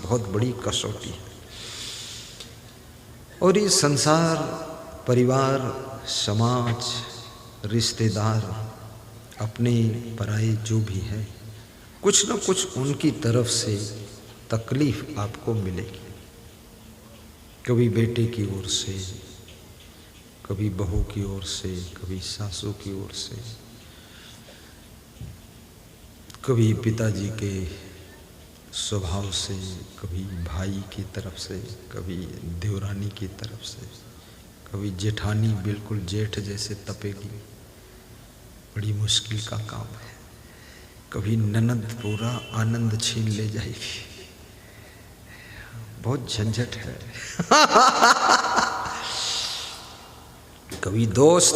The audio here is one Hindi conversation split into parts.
बहुत बड़ी कसौटी है। और ये संसार, परिवार, समाज, रिश्तेदार, अपने पराए जो भी है, कुछ न कुछ उनकी तरफ से तकलीफ आपको मिलेगी। कभी बेटे की ओर से, कभी बहू की ओर से, कभी सासू की ओर से, कभी पिताजी के स्वभाव से, कभी भाई की तरफ से, कभी देवरानी की तरफ से, कभी जेठानी बिल्कुल जेठ जैसे तपेगी, बड़ी मुश्किल का काम है। कभी ननद पूरा आनंद छीन ले जाएगी, बहुत झंझट है। कभी दोस्त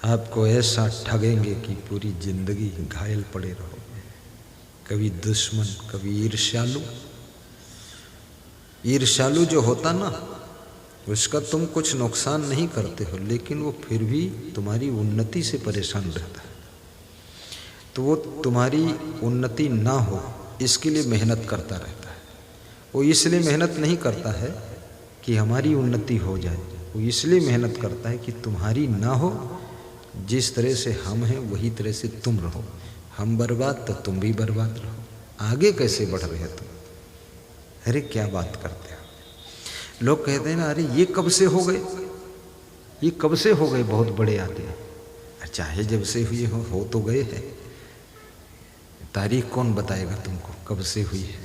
आपको ऐसा ठगेंगे कि पूरी जिंदगी घायल पड़े रहोगे। कभी दुश्मन, कभी ईर्ष्यालु। ईर्ष्यालु जो होता ना, उसका तुम कुछ नुकसान नहीं करते हो, लेकिन वो फिर भी तुम्हारी उन्नति से परेशान रहता है। तो वो तुम्हारी उन्नति ना हो इसके लिए मेहनत करता रहता है। वो इसलिए मेहनत नहीं करता है कि हमारी उन्नति हो जाए, वो इसलिए मेहनत करता है कि तुम्हारी ना हो। जिस तरह से हम हैं वही तरह से तुम रहो। हम बर्बाद तो तुम भी बर्बाद रहो। आगे कैसे बढ़ रहे हो तुम? अरे क्या बात करते हो। लोग कहते हैं ना, अरे ये कब से हो गए, ये कब से हो गए बहुत बड़े आदमी। चाहे जब से हुए हो तो गए हैं। तारीख कौन बताएगा तुमको कब से हुई है?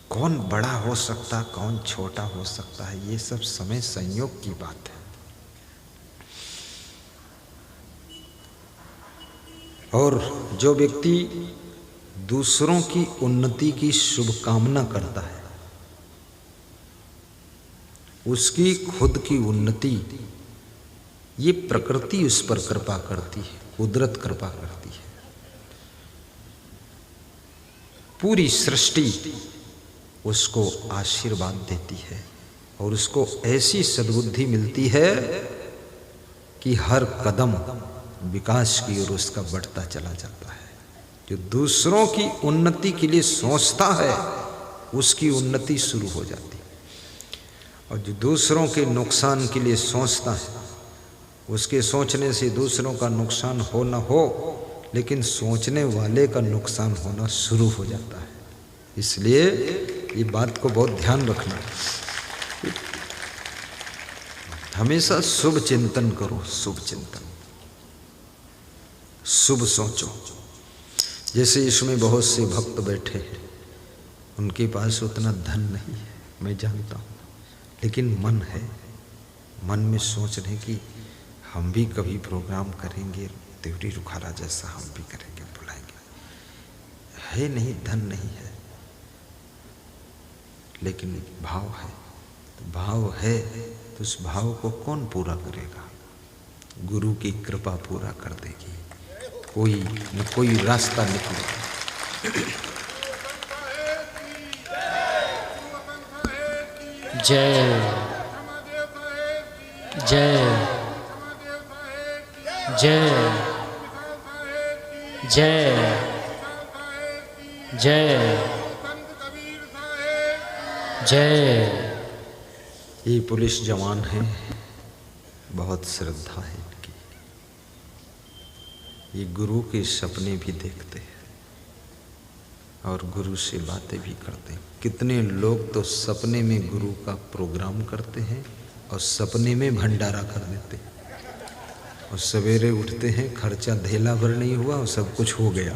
कौन बड़ा हो सकता, कौन छोटा हो सकता है, ये सब समय संयोग की बात है। और जो व्यक्ति दूसरों की उन्नति की शुभकामना करता है, उसकी खुद की उन्नति, ये प्रकृति उस पर कृपा करती है, कुदरत कृपा करती है। पूरी सृष्टि उसको आशीर्वाद देती है और उसको ऐसी सद्बुद्धि मिलती है कि हर कदम विकास की ओर उसका बढ़ता चला जाता है। जो दूसरों की उन्नति के लिए सोचता है उसकी उन्नति शुरू हो जाती है, और जो दूसरों के नुकसान के लिए सोचता है उसके सोचने से दूसरों का नुकसान हो न हो, लेकिन सोचने वाले का नुकसान होना शुरू हो जाता है। इसलिए ये बात को बहुत ध्यान रखना, हमेशा शुभ चिंतन करो, शुभ चिंतन, शुभ सोचो। जैसे इसमें बहुत से भक्त बैठे हैं, उनके पास उतना धन नहीं है, मैं जानता हूँ, लेकिन मन है। मन में सोच रहे कि हम भी कभी प्रोग्राम करेंगे, त्रिपुरी रुखारा जैसा हम भी करेंगे, बुलाएंगे। है नहीं, धन नहीं है, लेकिन भाव है। तो भाव है तो उस भाव को कौन पूरा करेगा? गुरु की कृपा पूरा कर देगी, कोई न कोई रास्ता निकलेगा। जय जय जय जय जय जय। ये पुलिस जवान हैं, बहुत श्रद्धा है इनकी। ये गुरु के सपने भी देखते हैं और गुरु से बातें भी करते हैं। कितने लोग तो सपने में गुरु का प्रोग्राम करते हैं और सपने में भंडारा कर देते हैं, और सवेरे उठते हैं, खर्चा धेला भर नहीं हुआ और सब कुछ हो गया।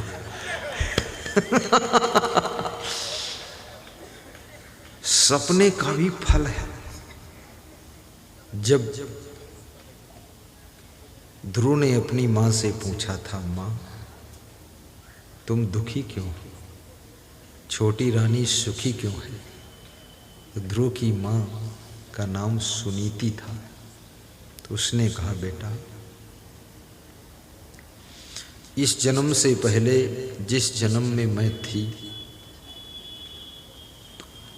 सपने का भी फल है। जब ध्रुव ने अपनी माँ से पूछा था, माँ तुम दुखी क्यों हो, छोटी रानी सुखी क्यों है? तो ध्रुव की माँ का नाम सुनीति था। तो उसने कहा, बेटा इस जन्म से पहले जिस जन्म में मैं थी,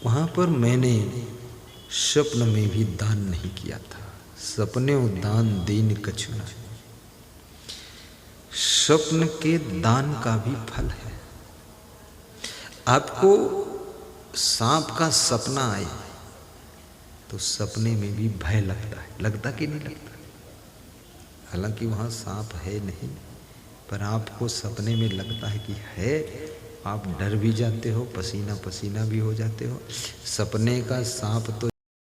वहाँ पर मैंने स्वप्न में भी दान नहीं किया था। सपने दान दीन कछु न। स्वप्न के दान का भी फल है। आपको सांप का सपना आए तो सपने में भी भय लगता है, लगता कि नहीं लगता? हालांकि वहाँ सांप है नहीं, पर आपको सपने में लगता है कि है, आप डर भी जाते हो, पसीना पसीना भी हो जाते हो। सपने का सांप तो